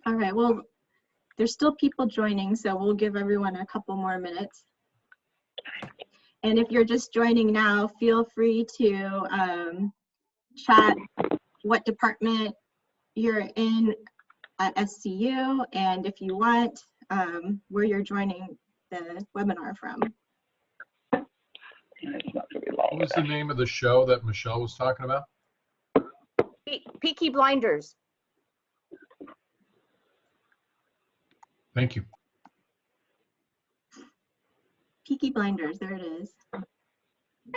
All right, well, there's still people joining, so we'll give everyone a couple more minutes. And if you're just joining now, feel free to chat what department you're in at SCU, and if you want, where you're joining the webinar from. What was the name of the show that Michelle was talking about? Peaky Blinders. Thank you. Peaky Blinders, there it is. Hi,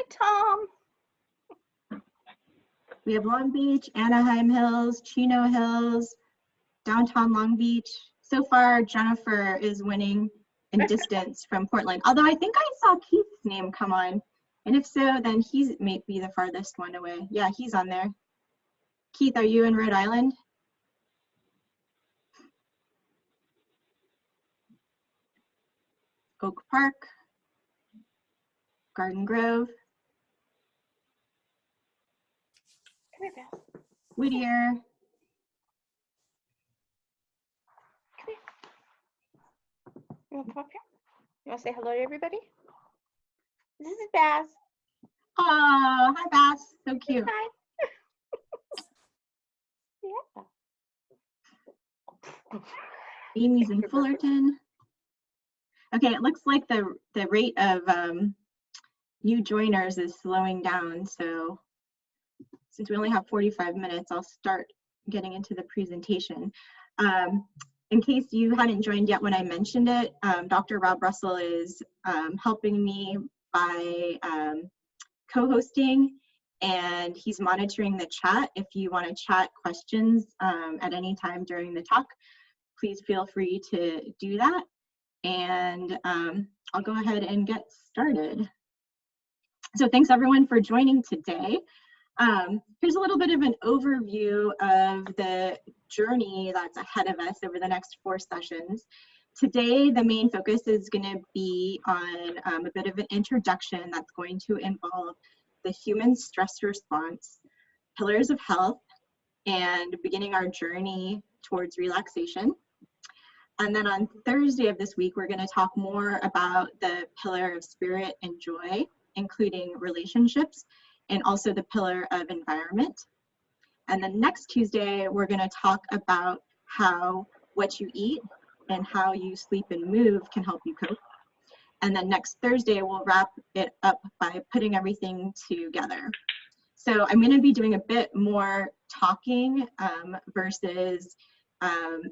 Tom. We have Long Beach, Anaheim Hills, Chino Hills, downtown Long Beach. So far, Jennifer is winning in distance from Portland. Although I think I saw Keith's name come on. And if so, then he may be the farthest one away. Yeah, he's on there. Keith, are you in Rhode Island? Oak Park, Garden Grove, Come here, Beth. Whittier. Come here. You want to come up here? You want to say hello to everybody? This is Baz. Oh, hi, Bass. So cute. Hi. Yeah. Amy's in Fullerton. Okay, it looks like the rate of new joiners is slowing down. So since we only have 45 minutes, I'll start getting into the presentation. In case you hadn't joined yet when I mentioned it, Dr. Rob Russell is helping me by co-hosting, and he's monitoring the chat. If you want to chat questions at any time during the talk, please feel free to do that. And I'll go ahead and get started. So thanks everyone for joining today. Here's a little bit of an overview of the journey that's ahead of us over the next 4 sessions. Today, the main focus is going to be on a bit of an introduction that's going to involve the human stress response, pillars of health, and beginning our journey towards relaxation. And then on Thursday of this week, we're going to talk more about the pillar of spirit and joy, including relationships, and also the pillar of environment. And then next Tuesday, we're going to talk about how what you eat and how you sleep and move can help you cope. And then next Thursday, we'll wrap it up by putting everything together. So I'm going to be doing a bit more talking versus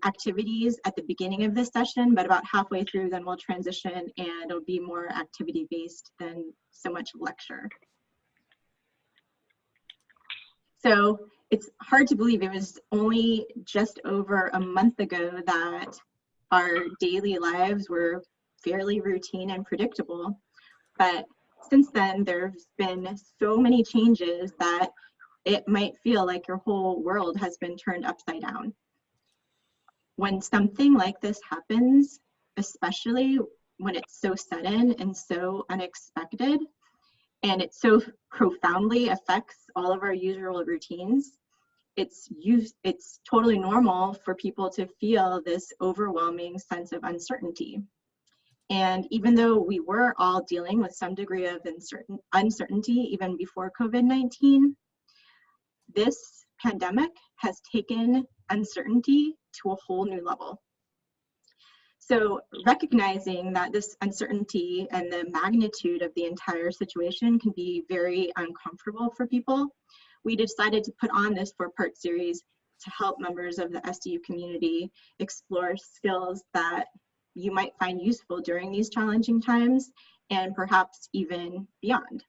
activities at the beginning of this session, but about halfway through, then we'll transition and it'll be more activity-based than so much lecture. So it's hard to believe it was only just over a month ago that our daily lives were fairly routine and predictable. But since then, there's been so many changes that it might feel like your whole world has been turned upside down. When something like this happens, especially when it's so sudden and so unexpected, and it so profoundly affects all of our usual routines, it's totally normal for people to feel this overwhelming sense of uncertainty. And even though we were all dealing with some degree of uncertainty even before COVID-19, this pandemic has taken uncertainty to a whole new level. So recognizing that this uncertainty and the magnitude of the entire situation can be very uncomfortable for people, we decided to put on this 4-part series to help members of the SDU community explore skills that you might find useful during these challenging times and perhaps even beyond.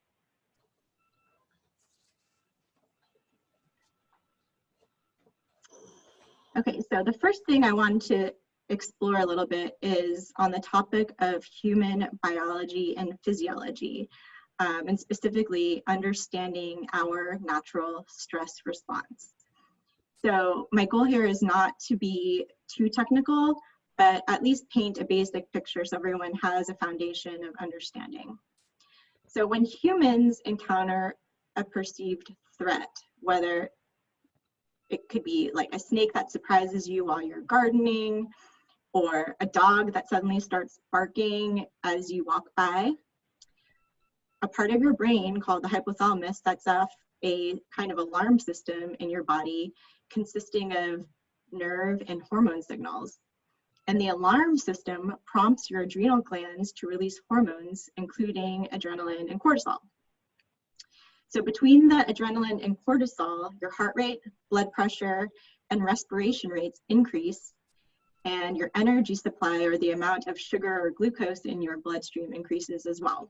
Okay, so the first thing I wanted to explore a little bit is on the topic of human biology and physiology, and specifically understanding our natural stress response. So my goal here is not to be too technical, but at least paint a basic picture so everyone has a foundation of understanding. So when humans encounter a perceived threat, whether it could be like a snake that surprises you while you're gardening, or a dog that suddenly starts barking as you walk by. A part of your brain called the hypothalamus sets off a kind of alarm system in your body consisting of nerve and hormone signals. And the alarm system prompts your adrenal glands to release hormones, including adrenaline and cortisol. So between the adrenaline and cortisol, your heart rate, blood pressure, and respiration rates increase, and your energy supply, or the amount of sugar or glucose in your bloodstream, increases as well.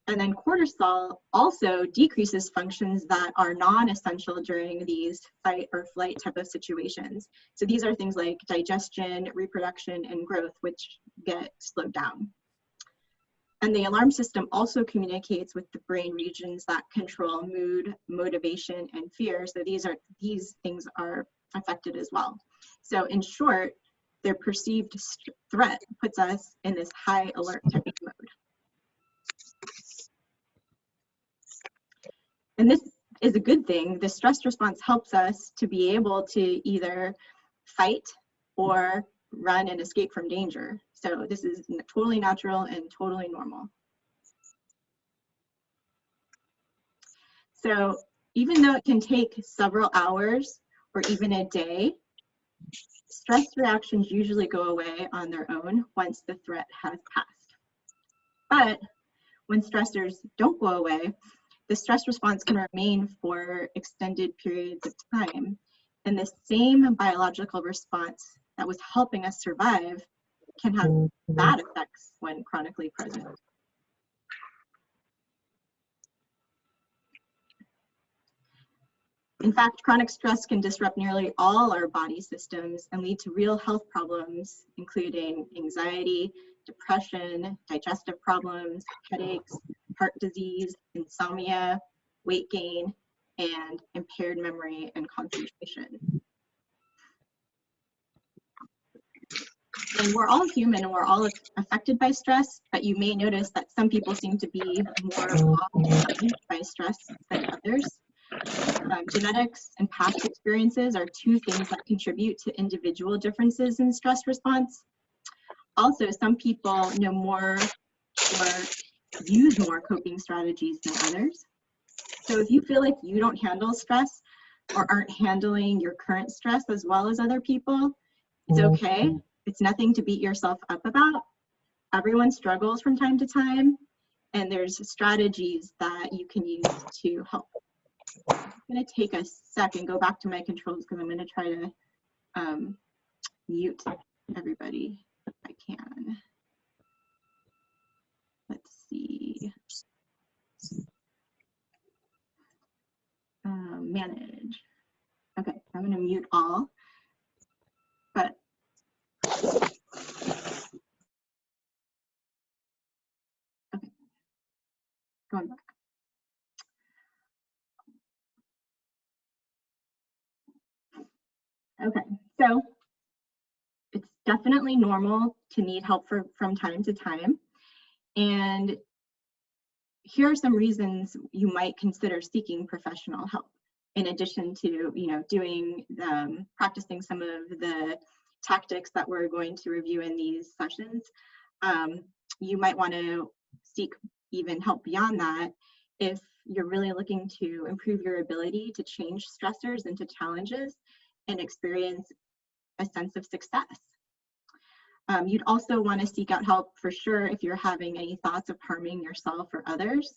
And then cortisol also decreases functions that are non-essential during these fight or flight type of situations. So these are things like digestion, reproduction, and growth, which get slowed down. And the alarm system also communicates with the brain regions that control mood, motivation, and fear. So these things are affected as well. So in short, their perceived threat puts us in this high alert type of mode. And this is a good thing. The stress response helps us to be able to either fight or run and escape from danger. So this is totally natural and totally normal. So even though it can take several hours or even a day, stress reactions usually go away on their own once the threat has passed. But when stressors don't go away, the stress response can remain for extended periods of time. And the same biological response that was helping us survive can have bad effects when chronically present. In fact, chronic stress can disrupt nearly all our body systems and lead to real health problems, including anxiety, depression, digestive problems, headaches, heart disease, insomnia, weight gain, and impaired memory and concentration. And we're all human and we're all affected by stress, but you may notice that some people seem to be more often by stress than others. Genetics and past experiences are two things that contribute to individual differences in stress response. Also, some people know more or use more coping strategies than others. So if you feel like you don't handle stress or aren't handling your current stress as well as other people, it's okay. It's nothing to beat yourself up about. Everyone struggles from time to time, and there's strategies that you can use to help. I'm going to take a sec and go back to my controls because I'm going to try to mute everybody if I can. Let's see. Manage. Okay, I'm going to mute all. But okay, going back. Okay, so it's definitely normal to need help from time to time. And here are some reasons you might consider seeking professional help, in addition to, doing, practicing some of the tactics that we're going to review in these sessions. You might want to seek even help beyond that if you're really looking to improve your ability to change stressors into challenges and experience a sense of success. You'd also want to seek out help for sure if you're having any thoughts of harming yourself or others,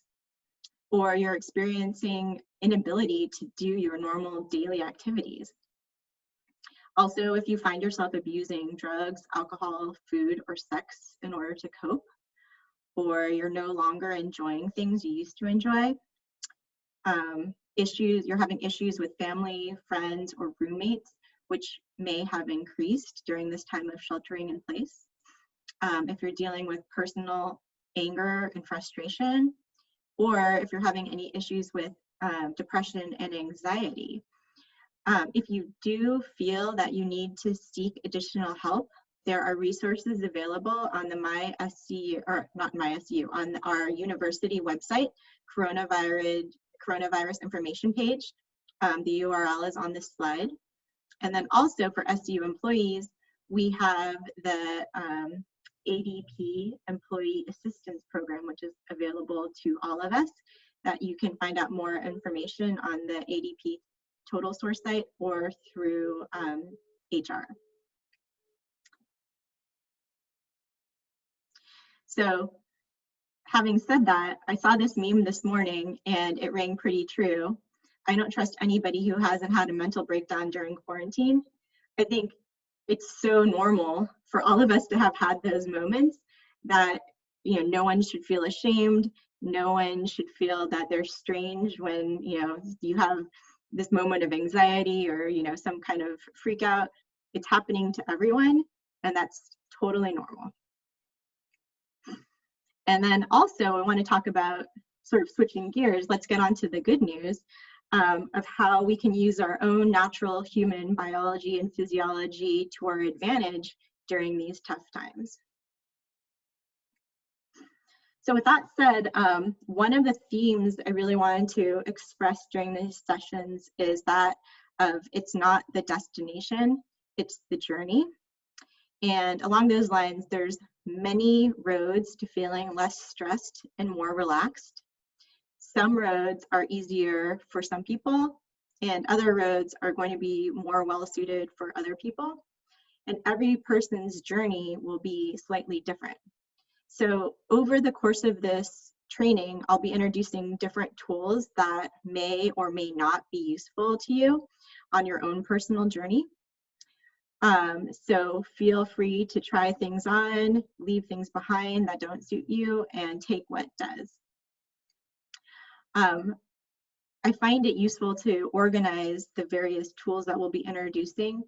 or you're experiencing inability to do your normal daily activities. Also, if you find yourself abusing drugs, alcohol, food, or sex in order to cope, or you're no longer enjoying things you used to enjoy, you're having issues with family, friends, or roommates, which may have increased during this time of sheltering in place. If you're dealing with personal anger and frustration, or if you're having any issues with depression and anxiety. If you do feel that you need to seek additional help, there are resources available on the on our university website, coronavirus information page, The URL is on this slide. And then also for SDU employees, we have the ADP Employee Assistance Program, which is available to all of us, that you can find out more information on the ADP Total Source site or through HR. So having said that, I saw this meme this morning and it rang pretty true. I don't trust anybody who hasn't had a mental breakdown during quarantine. I think it's so normal for all of us to have had those moments that, you know, no one should feel ashamed. No one should feel that they're strange when, you know, you have this moment of anxiety or, you know, some kind of freak out. It's happening to everyone, and that's totally normal. And then also I want to talk about, sort of switching gears, let's get on to the good news of how we can use our own natural human biology and physiology to our advantage during these tough times. So with that said, one of the themes I really wanted to express during these sessions is that of it's not the destination, it's the journey. And along those lines, there's many roads to feeling less stressed and more relaxed. Some roads are easier for some people, and other roads are going to be more well-suited for other people. And every person's journey will be slightly different. So over the course of this training, I'll be introducing different tools that may or may not be useful to you on your own personal journey. So feel free to try things on, leave things behind that don't suit you, and take what does. I find it useful to organize the various tools that we'll be introducing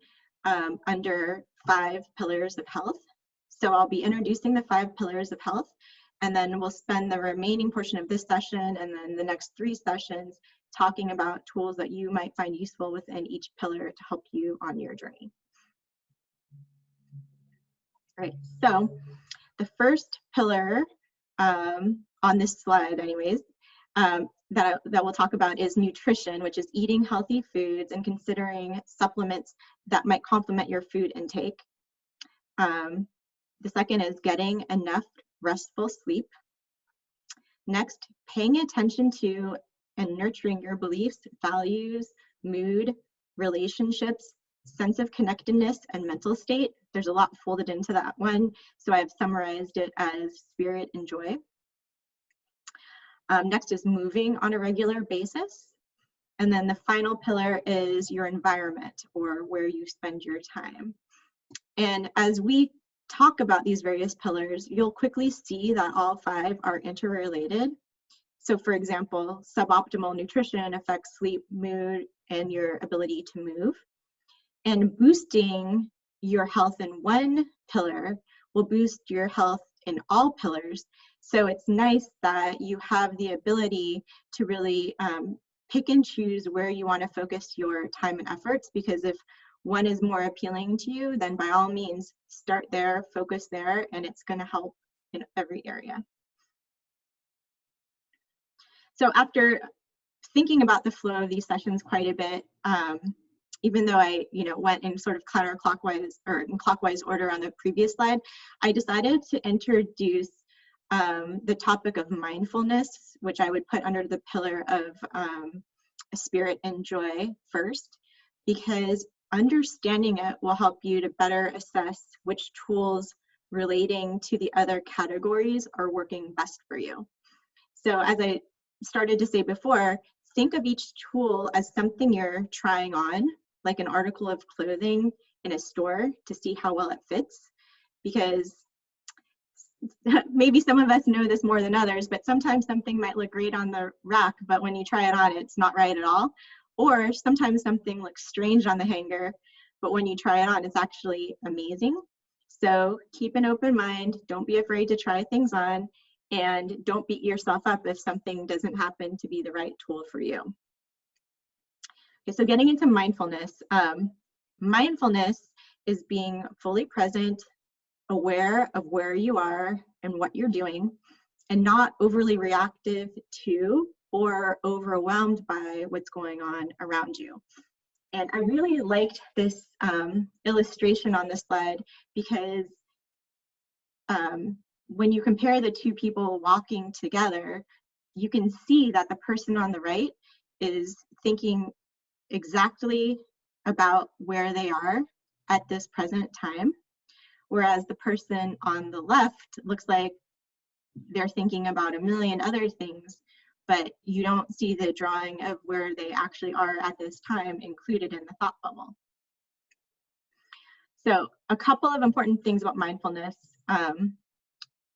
under 5 pillars of health. So I'll be introducing the 5 pillars of health, and then we'll spend the remaining portion of this session and then the next 3 sessions talking about tools that you might find useful within each pillar to help you on your journey. All right, so the first pillar on this slide anyways, that we'll talk about is nutrition, which is eating healthy foods and considering supplements that might complement your food intake. The second is getting enough restful sleep. Next, paying attention to and nurturing your beliefs, values, mood, relationships, sense of connectedness, and mental state. There's a lot folded into that one, so I've summarized it as spirit and joy. Next is moving on a regular basis. And then the final pillar is your environment, or where you spend your time. And as we talk about these various pillars, you'll quickly see that all 5 are interrelated. So for example, suboptimal nutrition affects sleep, mood, and your ability to move. And boosting your health in one pillar will boost your health in all pillars. So it's nice that you have the ability to really pick and choose where you want to focus your time and efforts, because if one is more appealing to you, then by all means, start there, focus there, and it's going to help in every area. So after thinking about the flow of these sessions quite a bit, even though I went in sort of counterclockwise or in clockwise order on the previous slide, I decided to introduce the topic of mindfulness, which I would put under the pillar of spirit and joy first, because understanding it will help you to better assess which tools relating to the other categories are working best for you. So as I started to say before, think of each tool as something you're trying on, like an article of clothing in a store, to see how well it fits. Because maybe some of us know this more than others, but sometimes something might look great on the rack, but when you try it on, it's not right at all. Or sometimes something looks strange on the hanger, but when you try it on, it's actually amazing. So keep an open mind, don't be afraid to try things on, and don't beat yourself up if something doesn't happen to be the right tool for you. Okay, so getting into mindfulness. Mindfulness is being fully present, aware of where you are and what you're doing, and not overly reactive to or overwhelmed by what's going on around you. And I really liked this illustration on the slide because when you compare the two people walking together, you can see that the person on the right is thinking exactly about where they are at this present time, whereas the person on the left looks like they're thinking about a million other things, but you don't see the drawing of where they actually are at this time included in the thought bubble. So a couple of important things about mindfulness.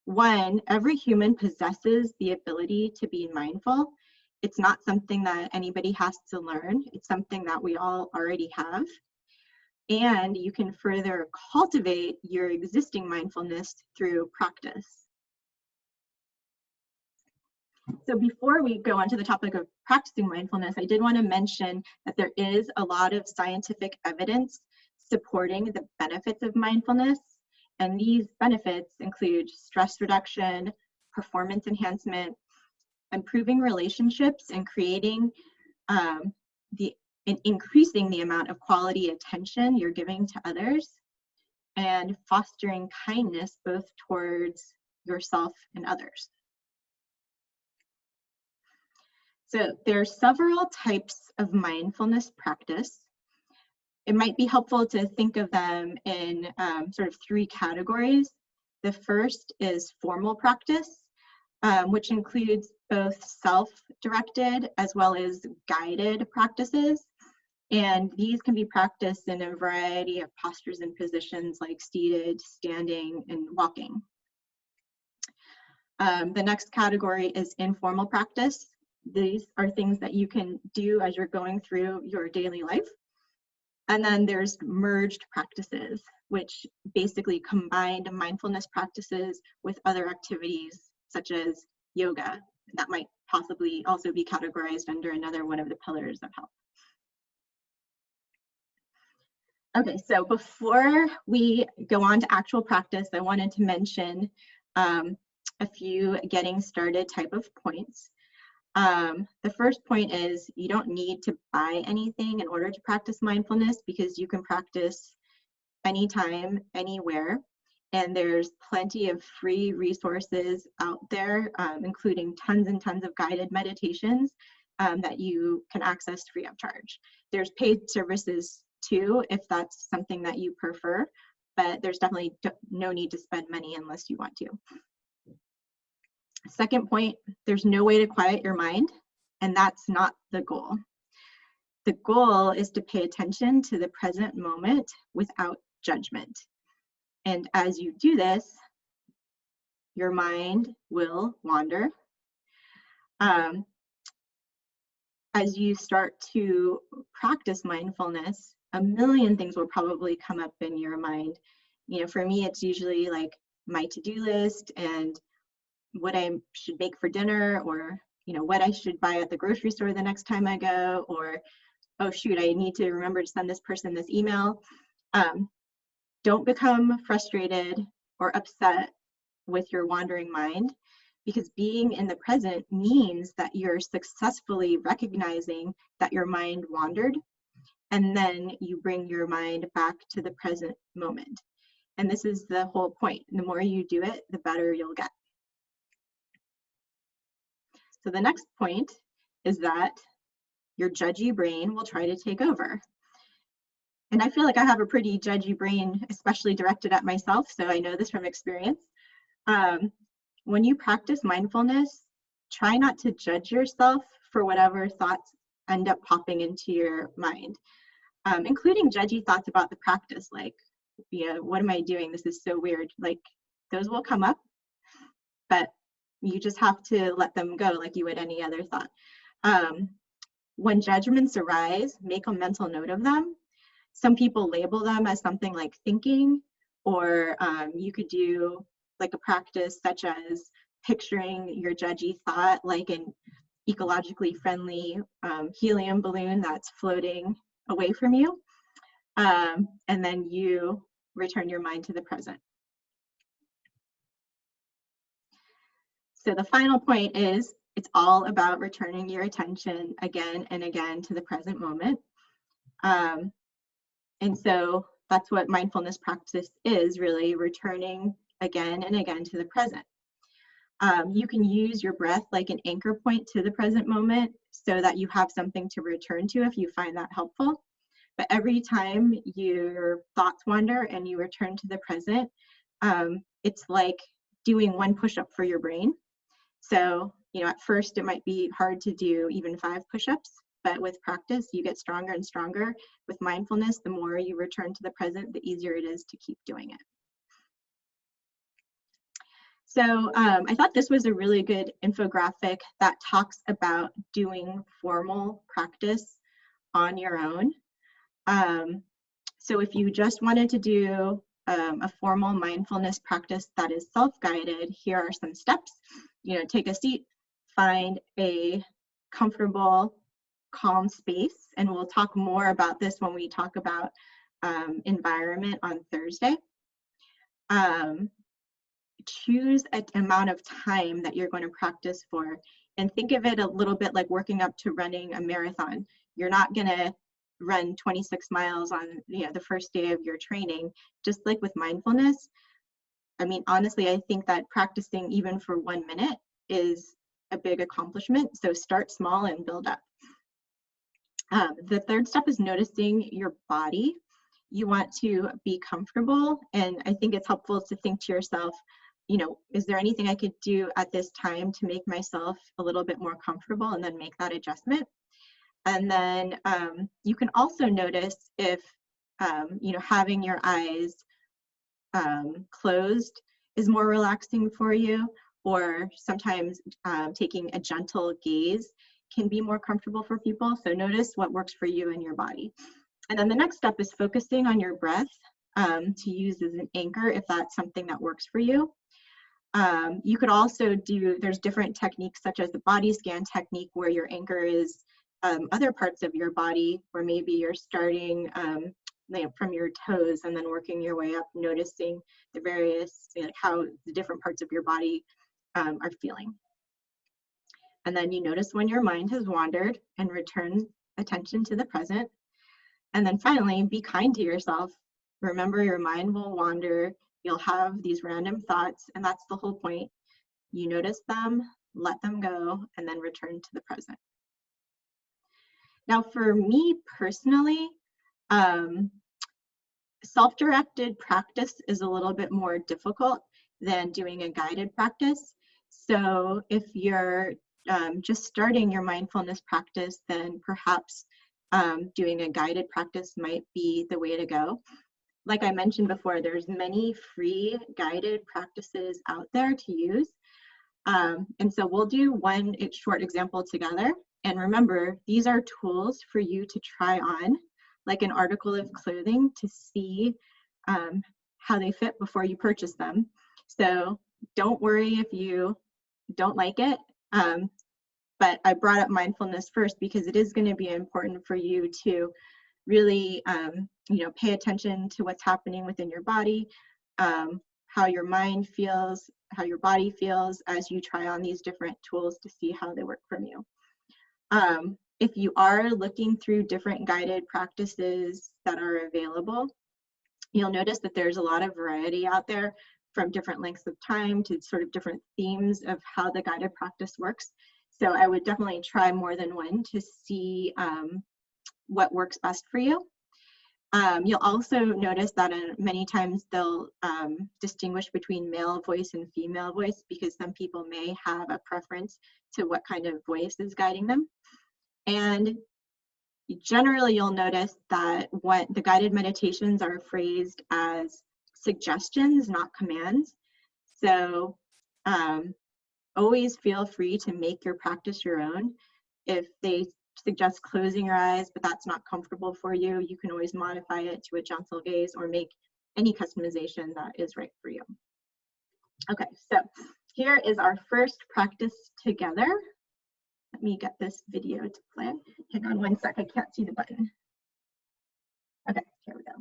One, every human possesses the ability to be mindful. It's not something that anybody has to learn. It's something that we all already have. And you can further cultivate your existing mindfulness through practice. So before we go on to the topic of practicing mindfulness, I did want to mention that there is a lot of scientific evidence supporting the benefits of mindfulness. And these benefits include stress reduction, performance enhancement, improving relationships, and creating and increasing the amount of quality attention you're giving to others, and fostering kindness both towards yourself and others. So there are several types of mindfulness practice. It might be helpful to think of them in sort of three categories. The first is formal practice, which includes both self-directed as well as guided practices. And these can be practiced in a variety of postures and positions like seated, standing, and walking. The next category is informal practice. These are things that you can do as you're going through your daily life. And then there's merged practices, which basically combine mindfulness practices with other activities such as yoga. That might possibly also be categorized under another one of the pillars of health. Okay, so before we go on to actual practice, I wanted to mention a few getting started type of points. The first point is you don't need to buy anything in order to practice mindfulness, because you can practice anytime, anywhere. And there's plenty of free resources out there, including tons and tons of guided meditations that you can access free of charge. There's paid services too, if that's something that you prefer, but there's definitely no need to spend money unless you want to. Second point, there's no way to quiet your mind, and that's not the goal. The goal is to pay attention to the present moment without judgment. And as you do this, your mind will wander. As you start to practice mindfulness, a million things will probably come up in your mind. You know, for me, it's usually like my to-do list and what I should make for dinner, or what I should buy at the grocery store the next time I go, or oh shoot, I need to remember to send this person this email. Don't become frustrated or upset with your wandering mind, because being in the present means that you're successfully recognizing that your mind wandered, and then you bring your mind back to the present moment. And this is the whole point. The more you do it, the better you'll get. So the next point is that your judgy brain will try to take over. And I feel like I have a pretty judgy brain, especially directed at myself, so I know this from experience. When you practice mindfulness, try not to judge yourself for whatever thoughts end up popping into your mind, including judgy thoughts about the practice, like, what am I doing? This is so weird. Like, those will come up, but you just have to let them go like you would any other thought. When judgments arise, make a mental note of them. Some people label them as something like thinking, or you could do like a practice such as picturing your judgy thought like an ecologically friendly helium balloon that's floating away from you. And then you return your mind to the present. So the final point is It's all about returning your attention again and again to the present moment. And so that's what mindfulness practice is, really returning again and again to the present. You can use your breath like an anchor point to the present moment so that you have something to return to if you find that helpful. But every time your thoughts wander and you return to the present, it's like doing one push-up for your brain. So, at first it might be hard to do even 5 push-ups, but with practice, you get stronger and stronger. With mindfulness, the more you return to the present, the easier it is to keep doing it. So I thought this was a really good infographic that talks about doing formal practice on your own. So if you just wanted to do a formal mindfulness practice that is self-guided, here are some steps. Take a seat, find a comfortable, calm space, and we'll talk more about this when we talk about environment on Thursday. Choose an amount of time that you're going to practice for, and think of it a little bit like working up to running a marathon. You're not going to run 26 miles on the first day of your training. Just like with mindfulness, honestly, I think that practicing even for 1 minute is a big accomplishment. So start small and build up. The third step is noticing your body. You want to be comfortable, and I think it's helpful to think to yourself, is there anything I could do at this time to make myself a little bit more comfortable, and then make that adjustment. And then you can also notice if, having your eyes closed is more relaxing for you, or sometimes taking a gentle gaze can be more comfortable for people. So notice what works for you and your body. And then the next step is focusing on your breath to use as an anchor if that's something that works for you. You could also there's different techniques such as the body scan technique where your anchor is other parts of your body, where maybe you're starting from your toes and then working your way up, noticing the various, how the different parts of your body are feeling. And then you notice when your mind has wandered and return attention to the present. And then finally, be kind to yourself. Remember, your mind will wander. You'll have these random thoughts, and that's the whole point. You notice them, let them go, and then return to the present. Now, for me personally, self-directed practice is a little bit more difficult than doing a guided practice. So if you're just starting your mindfulness practice, then perhaps doing a guided practice might be the way to go. Like I mentioned before, there's many free guided practices out there to use. And so we'll do one short example together. And remember, these are tools for you to try on, like an article of clothing, to see how they fit before you purchase them. So don't worry if you don't like it. But I brought up mindfulness first because it is going to be important for you to really, pay attention to what's happening within your body, how your mind feels, how your body feels as you try on these different tools to see how they work for you. If you are looking through different guided practices that are available, you'll notice that there's a lot of variety out there, from different lengths of time to sort of different themes of how the guided practice works. So I would definitely try more than one to see what works best for you. You'll also notice that many times they'll distinguish between male voice and female voice, because some people may have a preference to what kind of voice is guiding them. And generally, you'll notice that what the guided meditations are phrased as suggestions, not commands. So always feel free to make your practice your own. If they suggest closing your eyes, but that's not comfortable for you, you can always modify it to a gentle gaze or make any customization that is right for you. Okay, so here is our first practice together. Let me get this video to play. Hang on one sec, I can't see the button. Okay, here we go.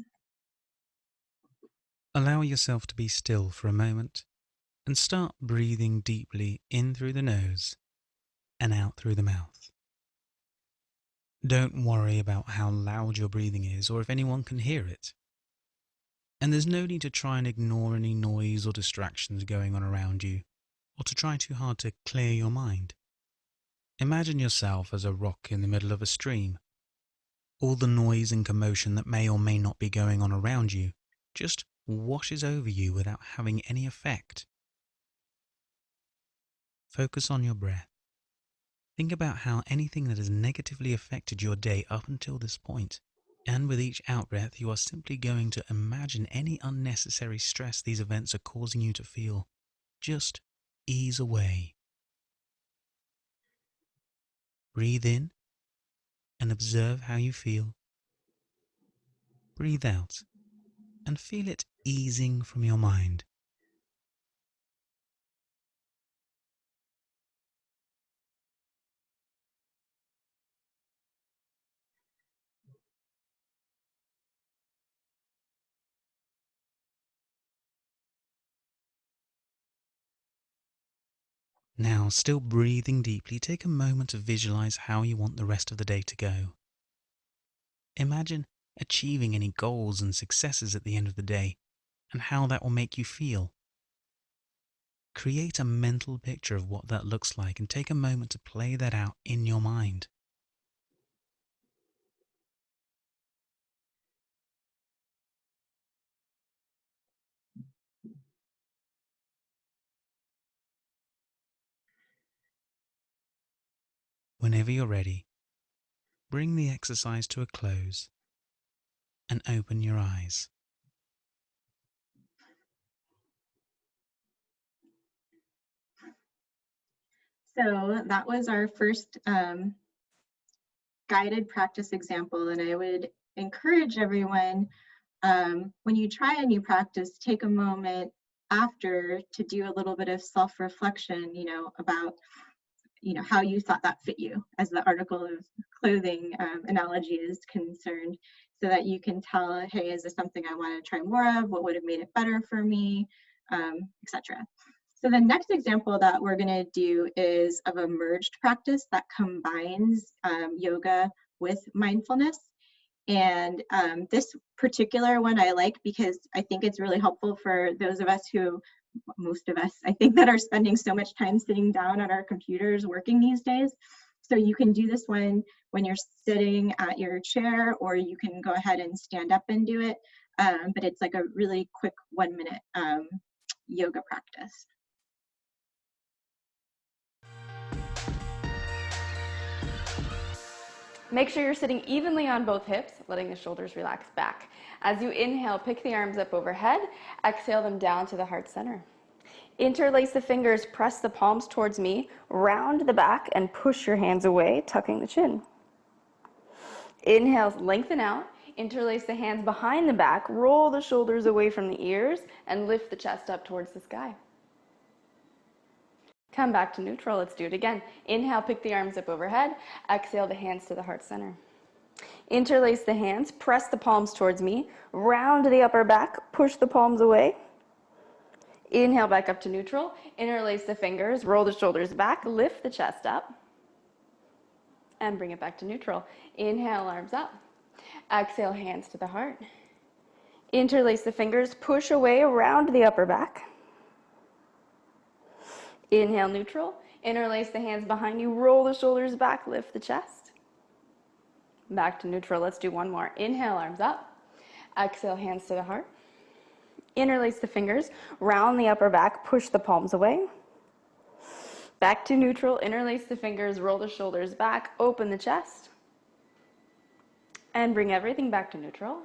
Allow yourself to be still for a moment and start breathing deeply in through the nose and out through the mouth. Don't worry about how loud your breathing is or if anyone can hear it. And there's no need to try and ignore any noise or distractions going on around you, or to try too hard to clear your mind. Imagine yourself as a rock in the middle of a stream. All the noise and commotion that may or may not be going on around you just washes over you without having any effect. Focus on your breath. Think about how anything that has negatively affected your day up until this point, and with each out-breath you are simply going to imagine any unnecessary stress these events are causing you to feel just ease away. Breathe in and observe how you feel. Breathe out and feel it easing from your mind. Now, still breathing deeply, take a moment to visualize how you want the rest of the day to go. Imagine achieving any goals and successes at the end of the day and how that will make you feel. Create a mental picture of what that looks like and take a moment to play that out in your mind. Whenever you're ready, bring the exercise to a close and open your eyes. So that was our first guided practice example, and I would encourage everyone, when you try a new practice, take a moment after to do a little bit of self-reflection, about how you thought that fit you, as the article of clothing analogy is concerned, so that you can tell, hey, is this something I want to try more of? What would have made it better for me, etc. So the next example that we're going to do is of a merged practice that combines yoga with mindfulness. And this particular one I like because I think it's really helpful for those of us who, most of us, I think, that are spending so much time sitting down at our computers working these days. So you can do this one when you're sitting at your chair, or you can go ahead and stand up and do it. But it's like a really quick 1-minute yoga practice. Make sure you're sitting evenly on both hips, letting the shoulders relax back. As you inhale, pick the arms up overhead. Exhale them down to the heart center. Interlace the fingers, press the palms towards me, round the back, and push your hands away, tucking the chin. Inhale, lengthen out. Interlace the hands behind the back, roll the shoulders away from the ears, and lift the chest up towards the sky. Come back to neutral. Let's do it again. Inhale, pick the arms up overhead. Exhale, the hands to the heart center. Interlace the hands, press the palms towards me, round the upper back, push the palms away. Inhale, back up to neutral. Interlace the fingers, roll the shoulders back, lift the chest up, and bring it back to neutral. Inhale, arms up. Exhale, hands to the heart. Interlace the fingers, push away around the upper back. Inhale, neutral. Interlace the hands behind you, roll the shoulders back, lift the chest. Back to neutral. Let's do one more. Inhale, arms up. Exhale, hands to the heart. Interlace the fingers, round the upper back, push the palms away. Back to neutral. Interlace the fingers, roll the shoulders back, open the chest. And bring everything back to neutral.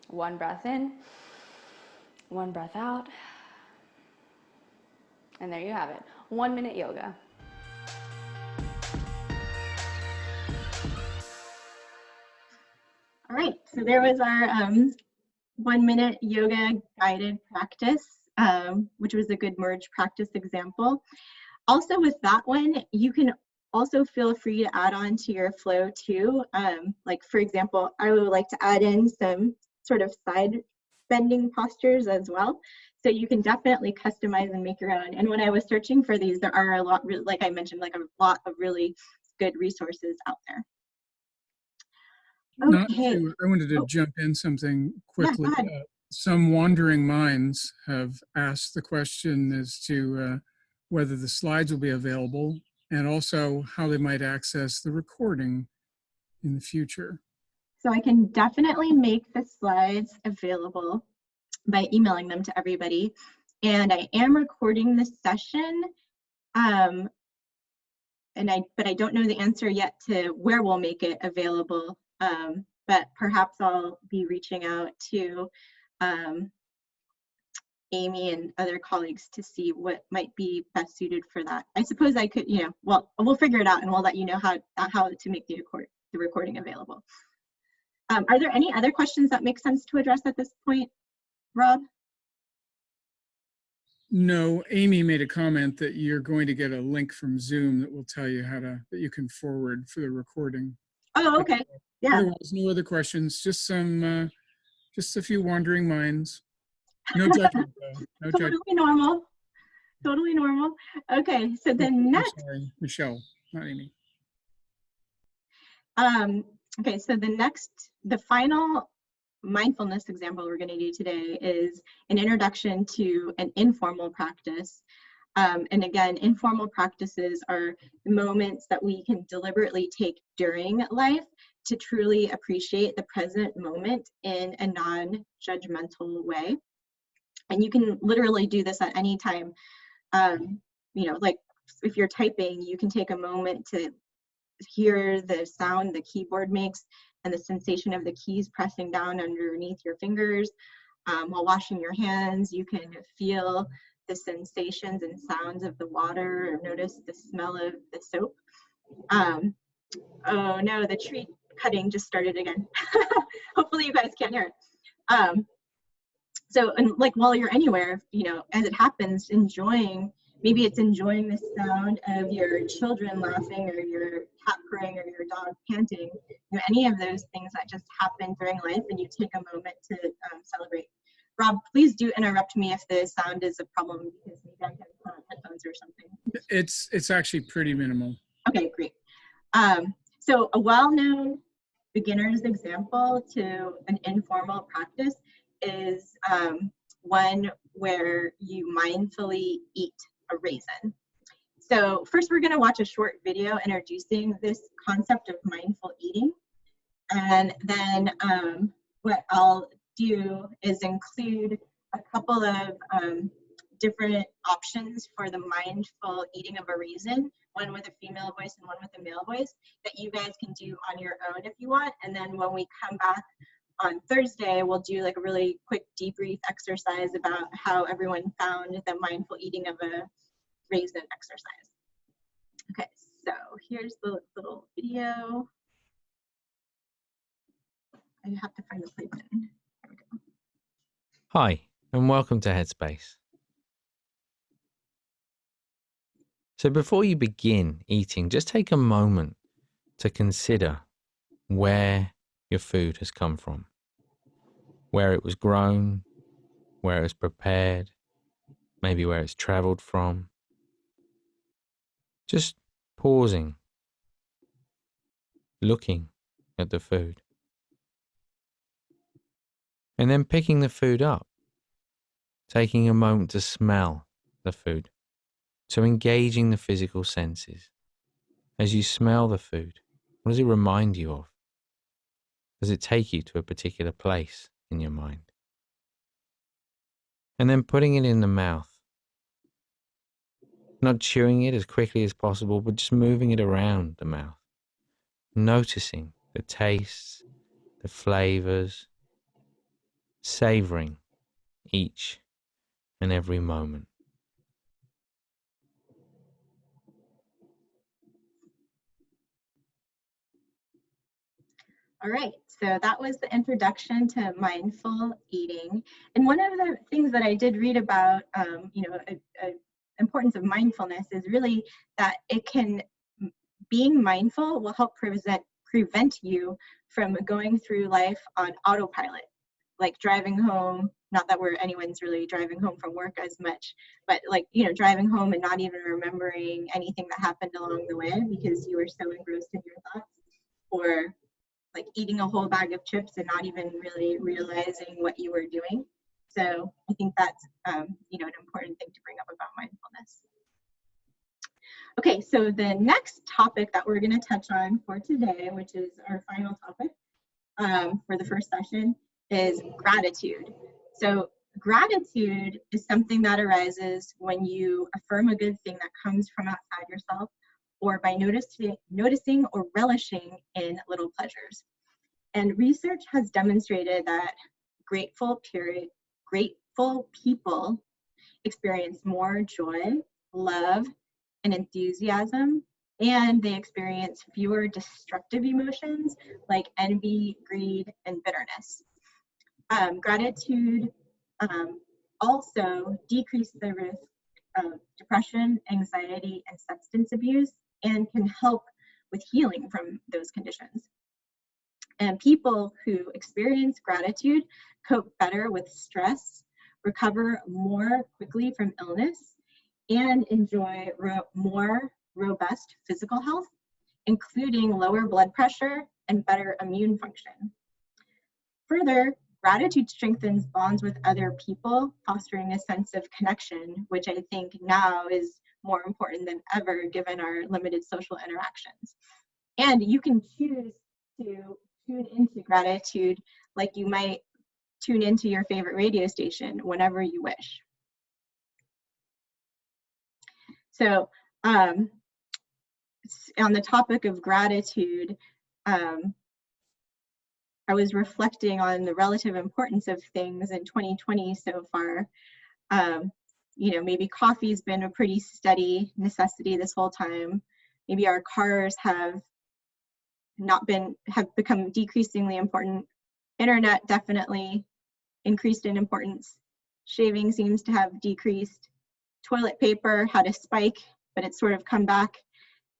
One breath in, one breath out. And there you have it, 1-minute yoga. All right, so there was our 1-minute yoga guided practice, which was a good merge practice example. Also with that one, you can also feel free to add on to your flow too. Like for example, I would like to add in some sort of side bending postures as well. So you can definitely customize and make your own. And when I was searching for these, there are a lot, like I mentioned, like a lot of really good resources out there. Okay. I wanted to Oh. jump in something Yeah, quickly. go ahead. Some wandering minds have asked the question as to whether the slides will be available and also how they might access the recording in the future. So I can definitely make the slides available by emailing them to everybody. And I am recording this session. But I don't know the answer yet to where we'll make it available. But perhaps I'll be reaching out to Amy and other colleagues to see what might be best suited for that. I suppose I could, well, we'll figure it out and we'll let you know how to make the recording available. Are there any other questions that make sense to address at this point, Rob? No, Amy made a comment that you're going to get a link from Zoom that will tell you that you can forward for the recording. Oh, okay. Yeah. Otherwise, no other questions, just a few wandering minds. No judgment, though. No Totally judgment. normal. Totally normal. Okay, so the next. I'm sorry, Michelle, not Amy. Okay, so the final mindfulness example we're going to do today is an introduction to an informal practice. And again, informal practices are the moments that we can deliberately take during life to truly appreciate the present moment in a non-judgmental way. And you can literally do this at any time. Like if you're typing, you can take a moment to hear the sound the keyboard makes and the sensation of the keys pressing down underneath your fingers. While washing your hands, you can feel the sensations and sounds of the water or notice the smell of the soap. Oh no, the tree cutting just started again. Hopefully you guys can't hear it. So, and like while you're anywhere, as it happens, maybe it's enjoying the sound of your children laughing or your cat purring or your dog panting, any of those things that just happen during life, and you take a moment to celebrate. Rob, please do interrupt me if the sound is a problem because maybe I can put on headphones or something. It's actually pretty minimal. Okay, great. So a well-known beginner's example to an informal practice is one where you mindfully eat a raisin. So first we're going to watch a short video introducing this concept of mindful eating. And then what I'll do is include a couple of different options for the mindful eating of a raisin, one with a female voice and one with a male voice, that you guys can do on your own if you want. And then when we come back on Thursday, we'll do like a really quick debrief exercise about how everyone found the mindful eating of a raisin exercise. Okay, so here's the little video. I have to find the play button. There we go. Hi, and welcome to Headspace. So before you begin eating, just take a moment to consider where your food has come from, where it was grown, where it was prepared, maybe where it's traveled from. Just pausing, looking at the food, and then picking the food up, taking a moment to smell the food. So engaging the physical senses. As you smell the food, what does it remind you of? Does it take you to a particular place in your mind? And then putting it in the mouth. Not chewing it as quickly as possible, but just moving it around the mouth. Noticing the tastes, the flavors, savoring each and every moment. All right, so that was the introduction to mindful eating. And one of the things that I did read about, importance of mindfulness is really that being mindful will help prevent you from going through life on autopilot, like driving home, not that anyone's really driving home from work as much, but like, you know, driving home and not even remembering anything that happened along the way because you were so engrossed in your thoughts, or like eating a whole bag of chips and not even really realizing what you were doing. So I think that's, you know, an important thing to bring up about mindfulness. Okay, so the next topic that we're going to touch on for today, which is our final topic for the first session, is gratitude. So gratitude is something that arises when you affirm a good thing that comes from outside yourself, or by noticing or relishing in little pleasures. And research has demonstrated that grateful people experience more joy, love, and enthusiasm, and they experience fewer destructive emotions like envy, greed, and bitterness. Gratitude also decreases the risk of depression, anxiety, and substance abuse, and can help with healing from those conditions. And people who experience gratitude cope better with stress, recover more quickly from illness, and enjoy more robust physical health, including lower blood pressure and better immune function. Further, gratitude strengthens bonds with other people, fostering a sense of connection, which I think now is more important than ever given our limited social interactions. And you can choose to tune into gratitude like you might tune into your favorite radio station whenever you wish. So on the topic of gratitude, I was reflecting on the relative importance of things in 2020 so far. You know, maybe coffee's been a pretty steady necessity this whole time. Maybe our cars have become decreasingly important. Internet definitely increased in importance. Shaving seems to have decreased. Toilet paper had a spike, but it's sort of come back.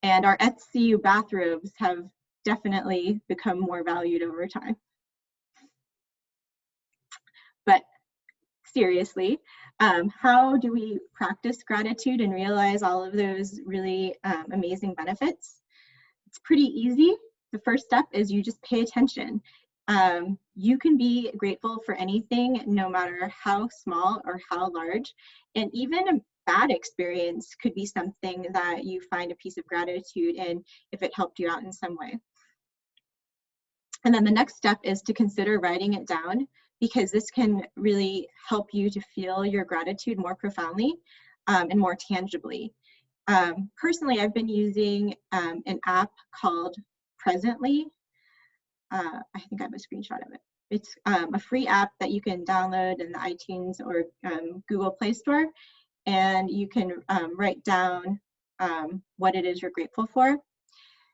And our SCU bathrobes have definitely become more valued over time. But seriously, how do we practice gratitude and realize all of those really amazing benefits? It's pretty easy. The first step is you just pay attention. You can be grateful for anything, no matter how small or how large. And even a bad experience could be something that you find a piece of gratitude in if it helped you out in some way. And then the next step is to consider writing it down, because this can really help you to feel your gratitude more profoundly and more tangibly. Personally, I've been using an app called Presently. I think I have a screenshot of it. It's a free app that you can download in the iTunes or Google Play Store, and you can write down what it is you're grateful for.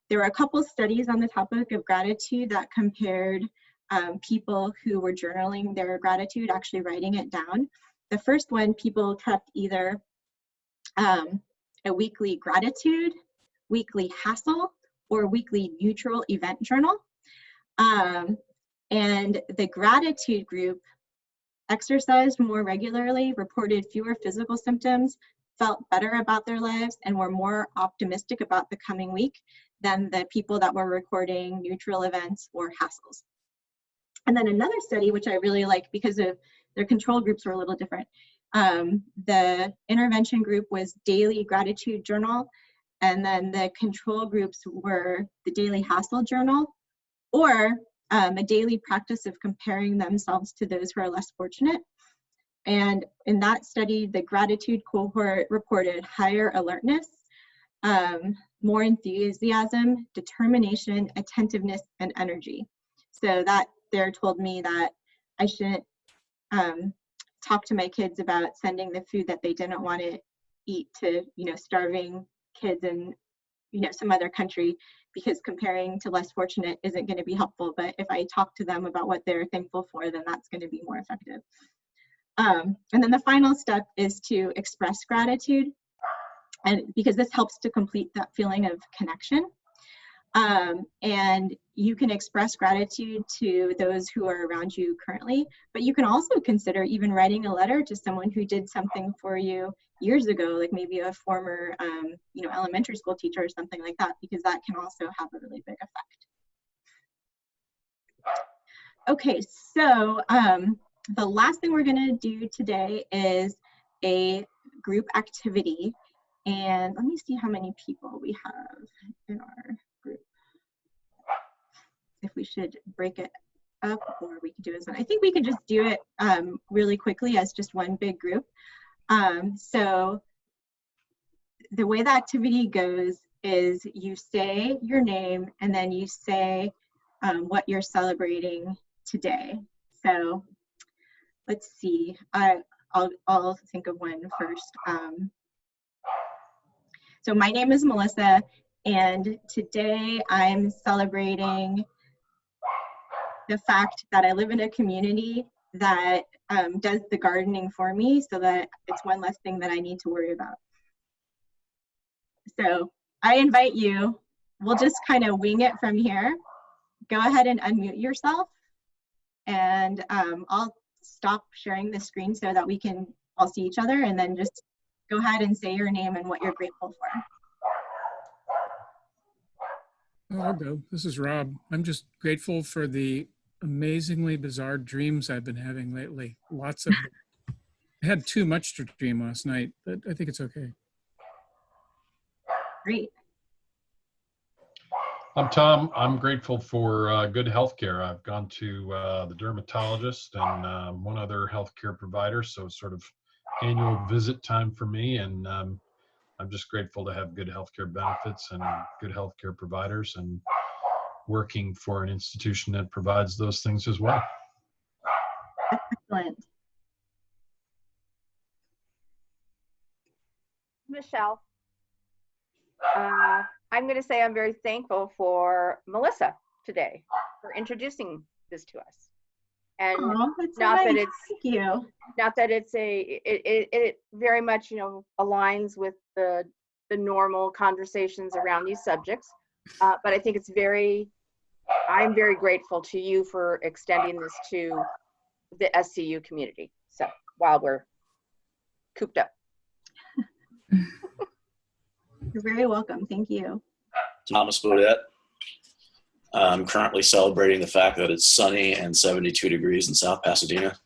There were a couple studies on the topic of gratitude that compared people who were journaling their gratitude, actually writing it down. The first one, people kept either a weekly gratitude, weekly hassle, or weekly neutral event journal. And the gratitude group exercised more regularly, reported fewer physical symptoms, felt better about their lives, and were more optimistic about the coming week than the people that were recording neutral events or hassles. And then another study, which I really like because of their control groups were a little different. The intervention group was daily gratitude journal, and then the control groups were the daily hassle journal, or a daily practice of comparing themselves to those who are less fortunate. And in that study, the gratitude cohort reported higher alertness, more enthusiasm, determination, attentiveness, and energy. So that there told me that I shouldn't talk to my kids about sending the food that they didn't want to eat to, starving kids in, some other country, because comparing to less fortunate isn't going to be helpful. But if I talk to them about what they're thankful for, then that's going to be more effective. And then the final step is to express gratitude, and because this helps to complete that feeling of connection. And you can express gratitude to those who are around you currently, but you can also consider even writing a letter to someone who did something for you years ago, like maybe a former, elementary school teacher or something like that, because that can also have a really big effect. Okay, so the last thing we're going to do today is a group activity. And let me see how many people we have in our group. If we should break it up, or we could do it as one. I think we could just do it really quickly as just one big group. So the way the activity goes is you say your name and then you say what you're celebrating today. So let's see, I'll think of one first. So my name is Melissa, and today I'm celebrating the fact that I live in a community that does the gardening for me, so that it's one less thing that I need to worry about. So I invite you, we'll just kind of wing it from here. Go ahead and unmute yourself, and I'll stop sharing the screen so that we can all see each other, and then just go ahead and say your name and what you're grateful for. I'll go. This is Rob. I'm just grateful for the amazingly bizarre dreams I've been having lately. Lots of them. I had too much to dream last night, but I think it's okay. Great. I'm Tom. I'm grateful for good health care. I've gone to the dermatologist and one other healthcare provider, so it's sort of annual visit time for me, and I'm just grateful to have good healthcare benefits and good healthcare providers, and working for an institution that provides those things as well. Excellent. Michelle. I'm going to say I'm very thankful for Melissa today for introducing this to us. And Oh, that's so not nice. that it's Thank you. not that it's it very much aligns with the normal conversations around these subjects, but I think I'm very grateful to you for extending this to the SCU community. So while we're cooped up. You're very welcome. Thank you. Thomas Bodette. I'm currently celebrating the fact that it's sunny and 72 degrees in South Pasadena.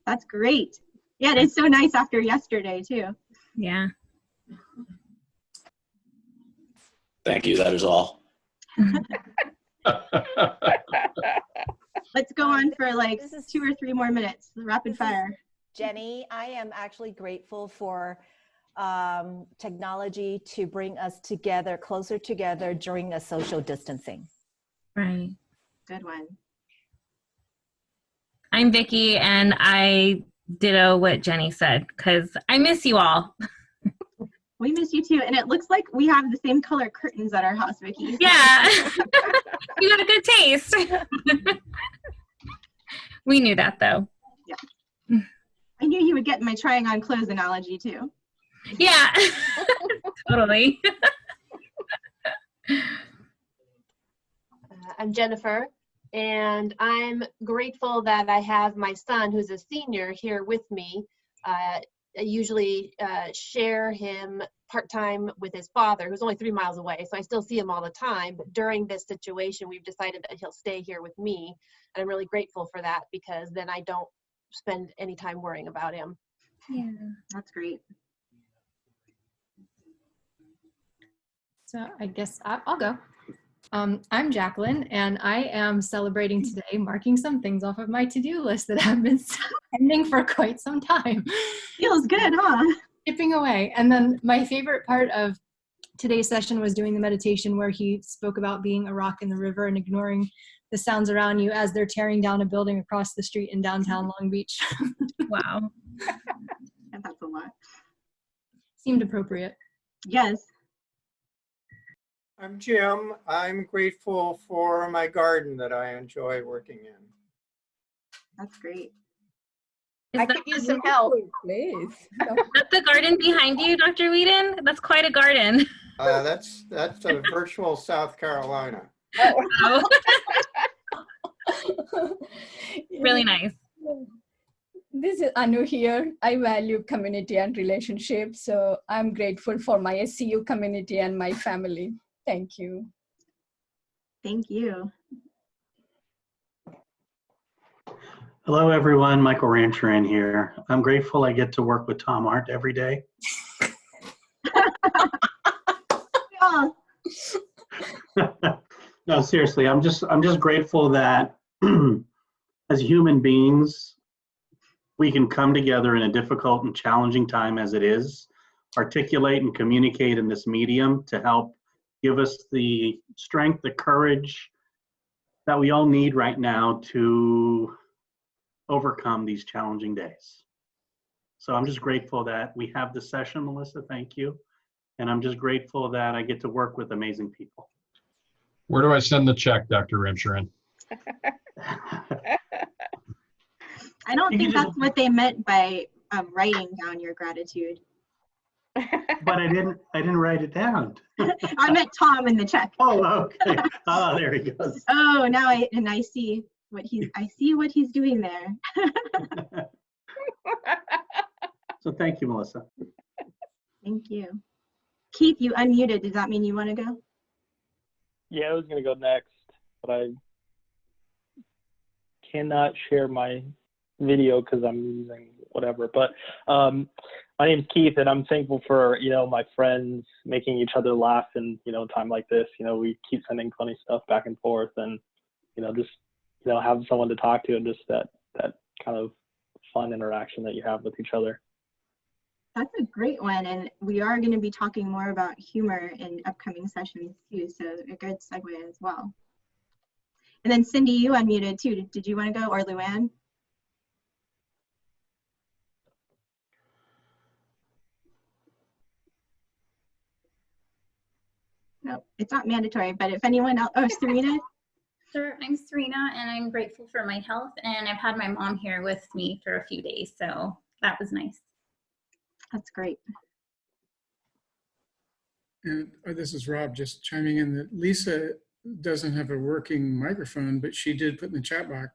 That's great. Yeah, it's so nice after yesterday too. Yeah. Thank you. That is all. Let's go on for like This is- 2 or 3 more minutes. Rapid This is fire. Jenny, I am actually grateful for technology to bring us together, closer together during a social distancing. Right. Good one. I'm Vicky, and I ditto what Jenny said because I miss you all. We miss you too. And it looks like we have the same color curtains at our house, Vicky. Yeah. You got a good taste. We knew that though. Yeah. I knew you would get my trying on clothes analogy too. Yeah. Totally. I'm Jennifer, and I'm grateful that I have my son, who's a senior, here with me. I usually share him part-time with his father, who's only 3 miles away, so I still see him all the time. But during this situation, we've decided that he'll stay here with me, and I'm really grateful for that, because then I don't spend any time worrying about him. Yeah. That's great. So I guess I'll go. I'm Jacqueline, and I am celebrating today, marking some things off of my to-do list that have been pending for quite some time. Feels good, huh? Chipping away. And then my favorite part of today's session was doing the meditation where he spoke about being a rock in the river and ignoring the sounds around you as they're tearing down a building across the street in downtown Long Beach. Wow. And that's a lot. Seemed appropriate. Yes. I'm Jim. I'm grateful for my garden that I enjoy working in. That's great. I could use some help. Please. That's the garden behind you, Dr. Whedon? That's quite a garden. That's a virtual South Carolina. Oh, really nice. This is Anu here. I value community and relationships, so I'm grateful for my SCU community and my family. Thank you. Thank you. Hello, everyone. Michael Rancherin here. I'm grateful I get to work with Tom Hart every day. No, seriously, I'm just grateful that as human beings, we can come together in a difficult and challenging time as it is, articulate and communicate in this medium to help give us the strength, the courage that we all need right now to overcome these challenging days. So I'm just grateful that we have this session, Melissa. Thank you. And I'm just grateful that I get to work with amazing people. Where do I send the check, Dr. Rancherin? I don't think that's what they meant by writing down your gratitude. But I didn't write it down. I meant Tom in the check. Oh, okay. Oh, there he goes. Oh, now I see what he's doing there. So thank you, Melissa. Thank you. Keith, you unmuted. Does that mean you want to go? Yeah, I was going to go next, but I cannot share my video because I'm using whatever. But my name's Keith, and I'm thankful for, my friends making each other laugh in, time like this. We keep sending funny stuff back and forth, and, just, having someone to talk to, and just that kind of fun interaction that you have with each other. That's a great one, and we are going to be talking more about humor in upcoming sessions too, so a good segue as well. And then Cindy, you unmuted too. Did you want to go, or Luann? No, it's not mandatory, but if anyone else, oh, Serena? Sure, I'm Serena, and I'm grateful for my health, and I've had my mom here with me for a few days, so that was nice. That's great. And this is Rob just chiming in that Lisa doesn't have a working microphone, but she did put in the chat box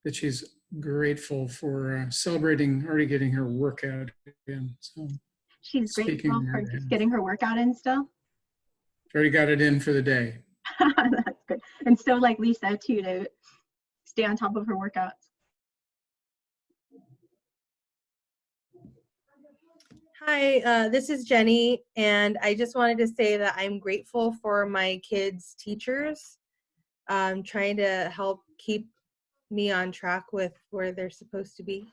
that she's grateful for already getting her workout in. So she's grateful for just getting her workout in still. She already got it in for the day. That's good. And still like Lisa too, to stay on top of her workouts. Hi, this is Jenny, and I just wanted to say that I'm grateful for my kids' teachers, trying to help keep me on track with where they're supposed to be.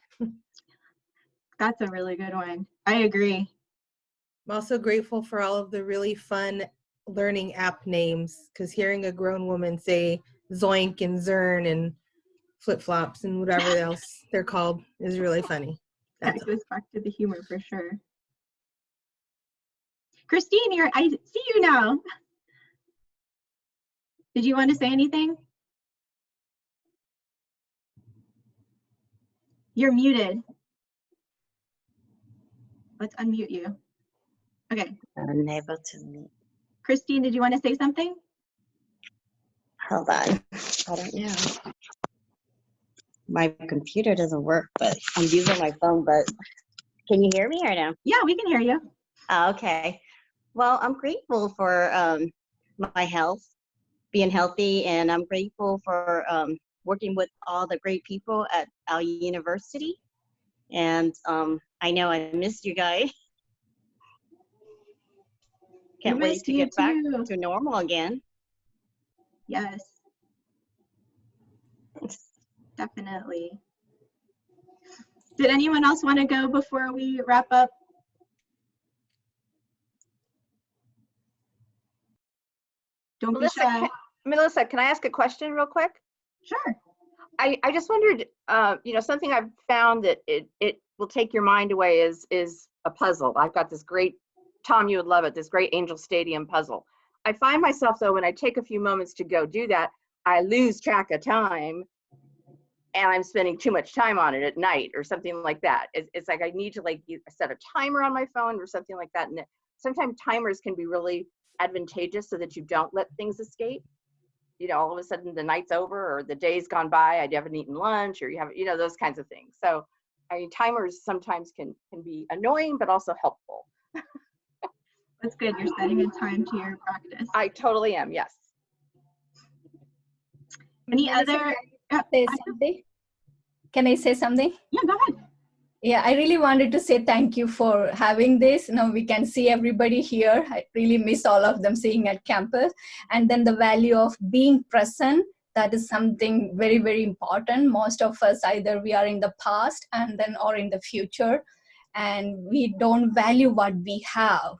That's a really good one. I agree. I'm also grateful for all of the really fun learning app names, because hearing a grown woman say Zoink and Zern and flip-flops and whatever else they're called is really funny. That goes back to the humor for sure. Christine, I see you now. Did you want to say anything? You're muted. Let's unmute you. Okay. Unable to mute. Christine, did you want to say something? Hold on. I don't know. My computer doesn't work, but I'm using my phone, but can you hear me or no? Yeah, we can hear you. Oh, okay. Well, I'm grateful for my health, being healthy, and I'm grateful for working with all the great people at our university. And I know I missed you guys. Can't wait to get back to normal again. Yes. Definitely. Did anyone else want to go before we wrap up? Don't be shy. Melissa, can I ask a question real quick? Sure. I just wondered, something I've found that it will take your mind away is a puzzle. I've got this great, Tom, you would love it, this great Angel Stadium puzzle. I find myself, though, when I take a few moments to go do that, I lose track of time, and I'm spending too much time on it at night or something like that. It's like I need to set a timer on my phone or something like that. And sometimes timers can be really advantageous so that you don't let things escape. You know, all of a sudden the night's over or the day's gone by, I haven't eaten lunch, or you haven't, you know, those kinds of things. So I mean, timers sometimes can be annoying, but also helpful. That's good. You're setting a time to your practice. I totally am. Yes. Any other? Say something? Can I say something? Yeah, go ahead. Yeah, I really wanted to say thank you for having this. Now we can see everybody here. I really miss all of them seeing at campus. And then the value of being present, that is something very, very important. Most of us, either we are in the past and then or in the future, and we don't value what we have.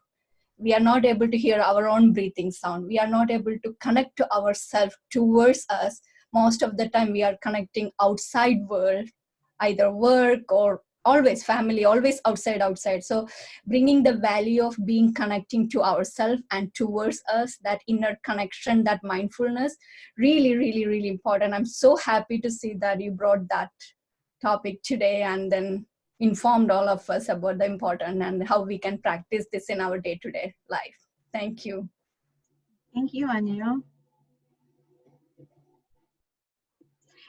We are not able to hear our own breathing sound. We are not able to connect to ourselves towards us. Most of the time we are connecting outside world, either work or always family, always outside. So bringing the value of being connecting to ourselves and towards us, that inner connection, that mindfulness, really, really, really important. I'm so happy to see that you brought that topic today and then informed all of us about the importance and how we can practice this in our day-to-day life. Thank you. Thank you, Anu.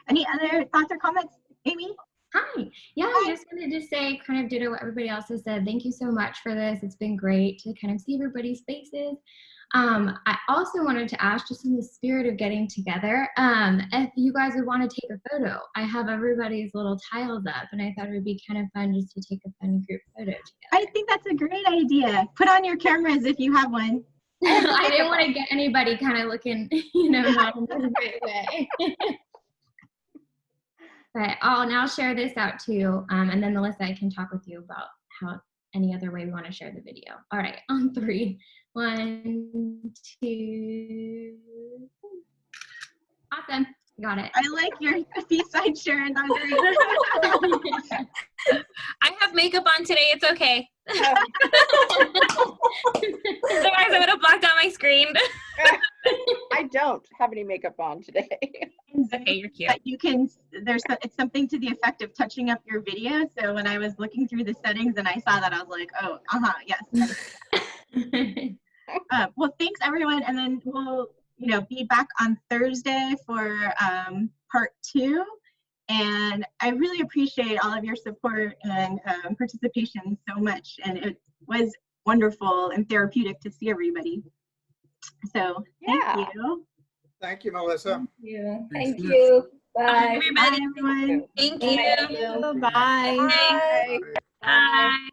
Any other thoughts or comments, Amy? Hi. Yeah, I just wanted to say, kind of ditto what everybody else has said. Thank you so much for this. It's been great to kind of see everybody's faces. I also wanted to ask, just in the spirit of getting together, if you guys would want to take a photo. I have everybody's little tiles up, and I thought it would be kind of fun just to take a fun group photo together. I think that's a great idea. Put on your cameras if you have one. I didn't want to get anybody kind of looking, you know, not in a great way. But I'll now share this out too, and then Melissa, I can talk with you about how any other way we want to share the video. All right, on 3. 1, 2. Awesome, got it. I like your B-side, Sharon. That was great. I have makeup on today. It's okay. Otherwise, I would have blocked out my screen. I don't have any makeup on today. Okay, you're cute. But you can, it's something to the effect of touching up your video. So when I was looking through the settings and I saw that, I was like, oh, yes. Well, thanks everyone. And then we'll, be back on Thursday for part 2. And I really appreciate all of your support and participation so much. And it was wonderful and therapeutic to see everybody. So thank you. Thank you, Melissa. Thank you. Bye. Everybody. Bye, everyone. Thank you. Bye. Bye. Bye.